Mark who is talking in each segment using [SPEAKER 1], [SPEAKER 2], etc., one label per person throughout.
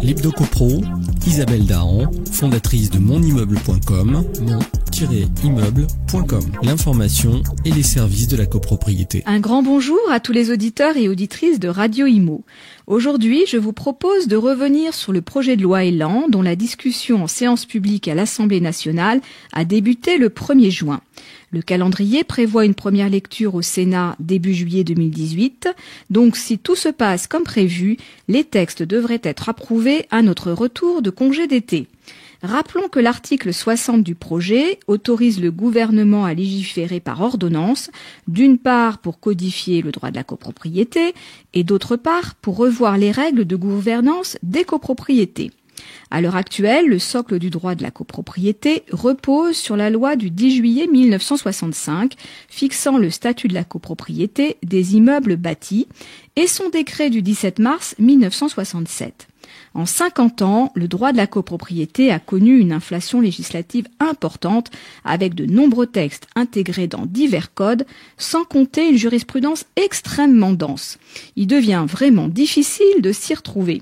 [SPEAKER 1] L'Hebdo-Copro, Isabelle Dahan, fondatrice de monimmeuble.com, mon-immeuble.com. L'information et les services de la copropriété.
[SPEAKER 2] Un grand bonjour à tous les auditeurs et auditrices de Radio Imo. Aujourd'hui, je vous propose de revenir sur le projet de loi Elan, dont la discussion en séance publique à l'Assemblée nationale a débuté le 1er juin. Le calendrier prévoit une première lecture au Sénat début juillet 2018. Donc, si tout se passe comme prévu, les textes devraient être approuvés à notre retour de congé d'été. Rappelons que l'article 60 du projet autorise le gouvernement à légiférer par ordonnance, d'une part pour codifier le droit de la copropriété et d'autre part pour revoir les règles de gouvernance des copropriétés. À l'heure actuelle, le socle du droit de la copropriété repose sur la loi du 10 juillet 1965 fixant le statut de la copropriété des immeubles bâtis et son décret du 17 mars 1967. En 50 ans, le droit de la copropriété a connu une inflation législative importante avec de nombreux textes intégrés dans divers codes, sans compter une jurisprudence extrêmement dense. Il devient vraiment difficile de s'y retrouver.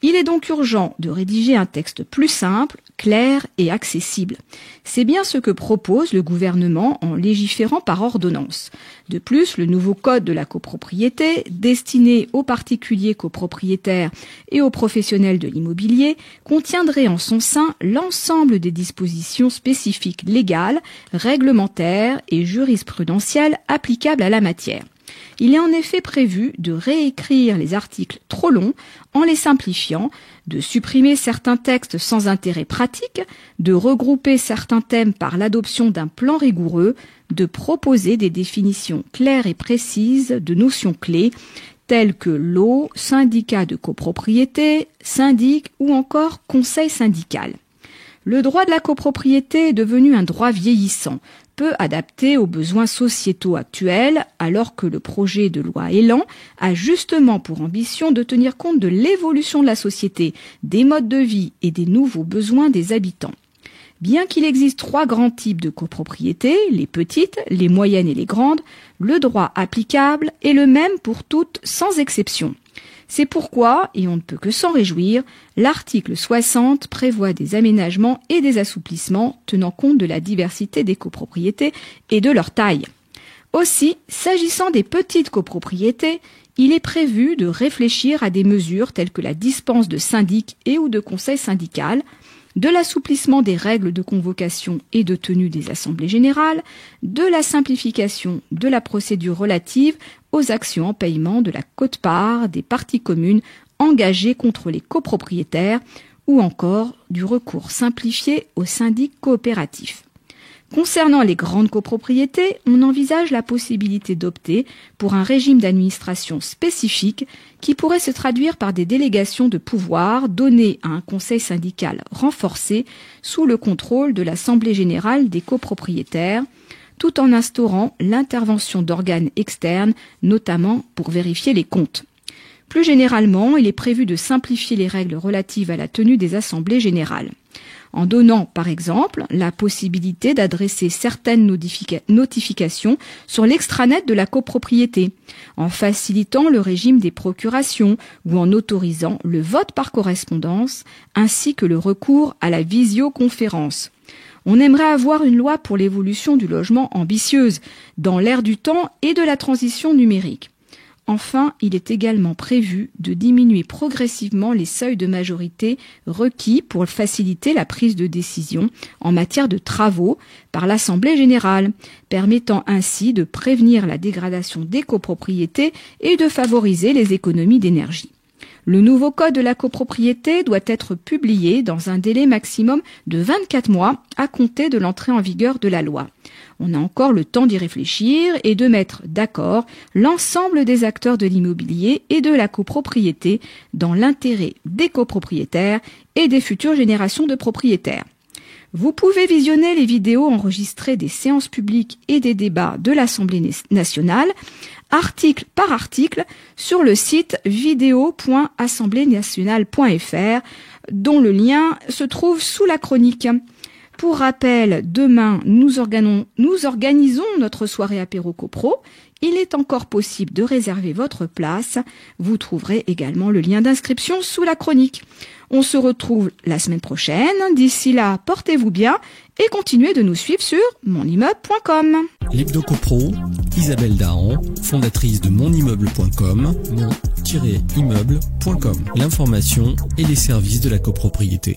[SPEAKER 2] Il est donc urgent de rédiger un texte plus simple, clair et accessible. C'est bien ce que propose le gouvernement en légiférant par ordonnance. De plus, le nouveau code de la copropriété, destiné aux particuliers copropriétaires et aux professionnels de l'immobilier, contiendrait en son sein l'ensemble des dispositions spécifiques légales, réglementaires et jurisprudentielles applicables à la matière. Il est en effet prévu de réécrire les articles trop longs en les simplifiant, de supprimer certains textes sans intérêt pratique, de regrouper certains thèmes par l'adoption d'un plan rigoureux, de proposer des définitions claires et précises de notions clés telles que lot, syndicat de copropriété, syndic ou encore conseil syndical. Le droit de la copropriété est devenu un droit vieillissant, peu adapté aux besoins sociétaux actuels, alors que le projet de loi Elan a justement pour ambition de tenir compte de l'évolution de la société, des modes de vie et des nouveaux besoins des habitants. Bien qu'il existe 3 grands types de copropriétés, les petites, les moyennes et les grandes, le droit applicable est le même pour toutes sans exception. C'est pourquoi, et on ne peut que s'en réjouir, l'article 60 prévoit des aménagements et des assouplissements tenant compte de la diversité des copropriétés et de leur taille. Aussi, s'agissant des petites copropriétés, il est prévu de réfléchir à des mesures telles que la dispense de syndic et ou de conseil syndical, de l'assouplissement des règles de convocation et de tenue des assemblées générales, de la simplification de la procédure relative aux actions en paiement de la quote-part des parties communes engagées contre les copropriétaires ou encore du recours simplifié aux syndics coopératifs. Concernant les grandes copropriétés, on envisage la possibilité d'opter pour un régime d'administration spécifique qui pourrait se traduire par des délégations de pouvoir données à un conseil syndical renforcé sous le contrôle de l'Assemblée générale des copropriétaires, tout en instaurant l'intervention d'organes externes, notamment pour vérifier les comptes. Plus généralement, il est prévu de simplifier les règles relatives à la tenue des assemblées générales, en donnant, par exemple, la possibilité d'adresser certaines notifications sur l'extranet de la copropriété, en facilitant le régime des procurations ou en autorisant le vote par correspondance, ainsi que le recours à la visioconférence. On aimerait avoir une loi pour l'évolution du logement ambitieuse, dans l'ère du temps et de la transition numérique. Enfin, il est également prévu de diminuer progressivement les seuils de majorité requis pour faciliter la prise de décision en matière de travaux par l'Assemblée générale, permettant ainsi de prévenir la dégradation des copropriétés et de favoriser les économies d'énergie. Le nouveau code de la copropriété doit être publié dans un délai maximum de 24 mois à compter de l'entrée en vigueur de la loi. On a encore le temps d'y réfléchir et de mettre d'accord l'ensemble des acteurs de l'immobilier et de la copropriété dans l'intérêt des copropriétaires et des futures générations de propriétaires. Vous pouvez visionner les vidéos enregistrées des séances publiques et des débats de l'Assemblée nationale, article par article, sur le site vidéo.assembléenationale.fr, dont le lien se trouve sous la chronique. Pour rappel, demain, nous organisons notre soirée apéro copro. Il est encore possible de réserver votre place. Vous trouverez également le lien d'inscription sous la chronique. On se retrouve la semaine prochaine. D'ici là, portez-vous bien et continuez de nous suivre sur monimmeuble.com.
[SPEAKER 1] L'Hebdo Copro, Isabelle Dahan, fondatrice de monimmeuble.com, mon-immeuble.com. L'information et les services de la copropriété.